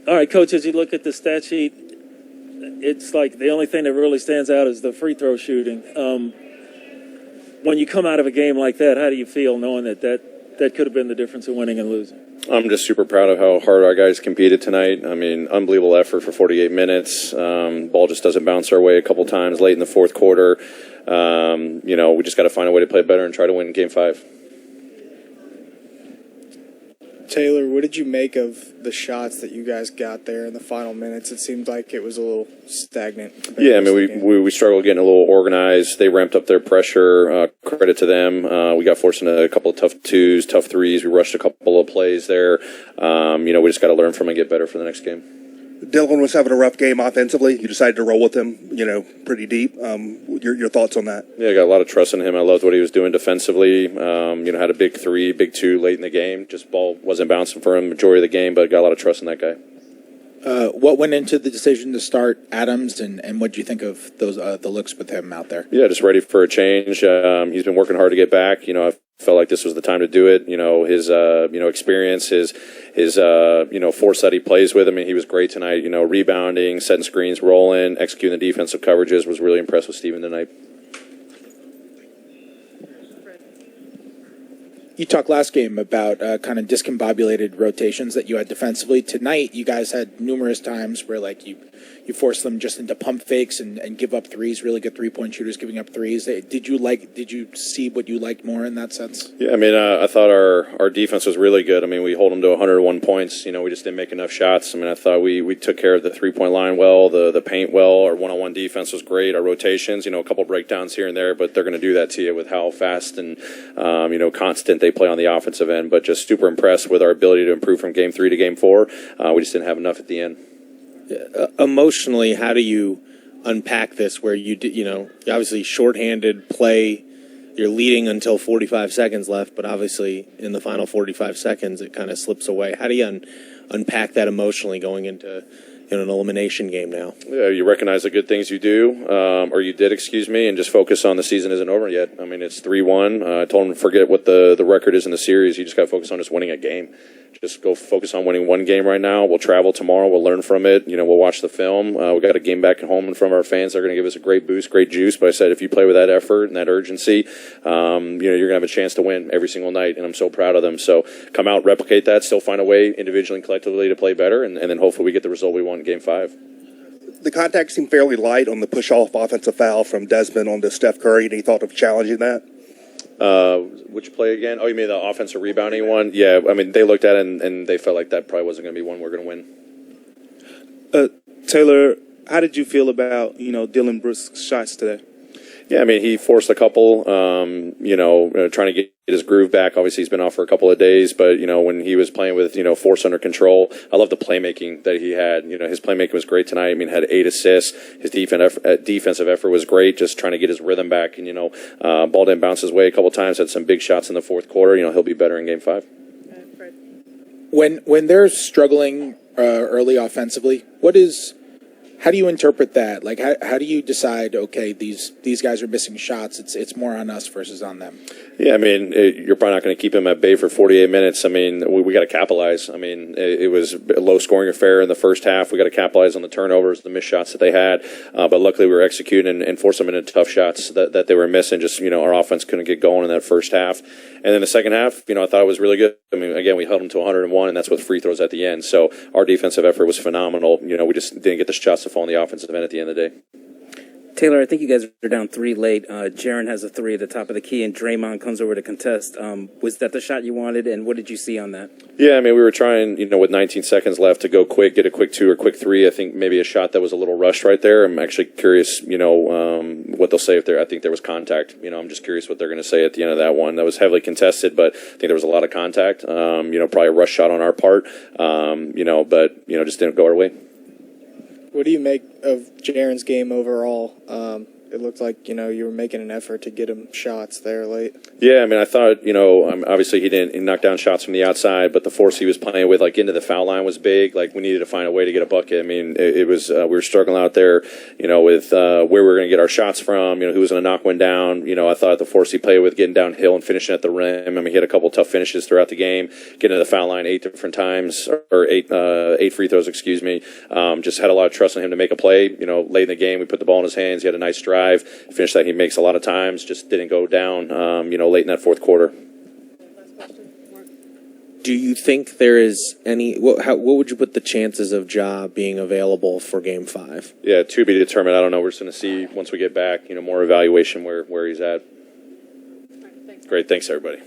All right, Coach, as you look at the stat sheet, it's like the only thing that really stands out is the free throw shooting. When you come out of a game like that, how do you feel knowing that could have been the difference in winning and losing? I'm just super proud of how hard our guys competed tonight. I mean, unbelievable effort for 48 minutes. Ball just doesn't bounce our way a couple times late in the fourth quarter. We just got to find a way to play better and try to win Game 5. Taylor, what did you make of the shots that you guys got there in the final minutes? It seemed like it was a little stagnant. Yeah, I mean, we struggled getting a little organized. They ramped up their pressure. Credit to them. We got forced into a couple of tough twos, tough threes. We rushed a couple of plays there. We just got to learn from it and get better for the next game. Dylan was having a rough game offensively. You decided to roll with him, pretty deep. Your thoughts on that? Yeah, I got a lot of trust in him. I loved what he was doing defensively. Had a big three, big two late in the game. Just ball wasn't bouncing for him majority of the game, but got a lot of trust in that guy. What went into the decision to start Adams, and what do you think of those the looks with him out there? Yeah, just ready for a change. He's been working hard to get back. I felt like this was the time to do it. His experience, his force that he plays with. I mean, he was great tonight. Rebounding, setting screens, rolling, executing the defensive coverages. Was really impressed with Steven tonight. You talked last game about kind of discombobulated rotations that you had defensively. Tonight, you guys had numerous times where you forced them just into pump fakes and give up threes. Really good 3-point shooters giving up threes. Did you see what you liked more in that sense? Yeah, I mean, I thought our defense was really good. I mean, we hold them to 101 points. We just didn't make enough shots. I mean, I thought we took care of the 3-point line well, the paint well. Our one-on-one defense was great. Our rotations, a couple breakdowns here and there, but they're going to do that to you with how fast and constant they play on the offensive end. But just super impressed with our ability to improve from Game 3 to Game 4. We just didn't have enough at the end. Emotionally, how do you unpack this where you obviously shorthanded play, you're leading until 45 seconds left, but obviously in the final 45 seconds it kind of slips away. How do you unpack that emotionally going into an elimination game now? Yeah, you recognize the good things you do, or you did, and just focus on the season isn't over yet. I mean, it's 3-1. I told them to forget what the record is in the series. You just got to focus on just winning a game. Just go focus on winning one game right now. We'll travel tomorrow. We'll learn from it. We'll watch the film. We got a game back at home in front of our fans. They're going to give us a great boost, great juice. But I said, if you play with that effort and that urgency, you're going to have a chance to win every single night. And I'm so proud of them. So come out, replicate that, still find a way individually and collectively to play better. And then hopefully we get the result we want in Game 5. The contact seemed fairly light on the push-off offensive foul from Desmond onto Steph Curry. Any thought of challenging that? Which play again? Oh, you mean the offensive rebounding one? Yeah, I mean, they looked at it and they felt like that probably wasn't going to be one we're going to win. Taylor, how did you feel about, Dylan Brooks' shots today? Yeah, I mean, he forced a couple, trying to get his groove back. Obviously, he's been off for a couple of days, but, when he was playing with, force under control, I love the playmaking that he had. His playmaking was great tonight. I mean, had 8 assists. His defensive effort was great, just trying to get his rhythm back. And, ball didn't bounce his way a couple times, had some big shots in the fourth quarter. He'll be better in Game 5. When they're struggling early offensively, how do you interpret that? Like, how do you decide, okay, these guys are missing shots, it's more on us versus on them? Yeah, I mean, you're probably not going to keep them at bay for 48 minutes. I mean, we got to capitalize. I mean, it was a low-scoring affair in the first half. We got to capitalize on the turnovers, the missed shots that they had. But luckily, we were executing and forced them into tough shots that they were missing. Just, our offense couldn't get going in that first half. And then the second half, I thought it was really good. I mean, again, we held them to 101, and that's with free throws at the end. So our defensive effort was phenomenal. We just didn't get the shots to fall on the offensive end at the end of the day. Taylor, I think you guys are down 3 late. Jaren has a 3 at the top of the key, and Draymond comes over to contest. Was that the shot you wanted, and what did you see on that? Yeah, I mean, we were trying, with 19 seconds left to go quick, get a quick 2 or quick 3. I think maybe a shot that was a little rushed right there. I'm actually curious, what they'll say if I think there was contact. I'm just curious what they're going to say at the end of that one. That was heavily contested, but I think there was a lot of contact. Probably a rush shot on our part, just didn't go our way. What do you make of Jaren's game overall? it looked like, you were making an effort to get him shots there late. Yeah, I mean, I thought, obviously he knocked down shots from the outside, but the force he was playing with, like, into the foul line was big. Like, we needed to find a way to get a bucket. I mean, it was, we were struggling out there, with where we were going to get our shots from, who was going to knock one down. I thought the force he played with getting downhill and finishing at the rim. I mean, he had a couple tough finishes throughout the game, getting to the foul line 8 different times, or eight free throws, excuse me. Just had a lot of trust in him to make a play. Late in the game, we put the ball in his hands. He had a nice drive, finish that he makes a lot of times, just didn't go down, late in that fourth quarter. Do you think there is any? What would you put the chances of Ja being available for Game 5? Yeah, to be determined. I don't know. We're just going to see once we get back, more evaluation where he's at. Great. Thanks, everybody.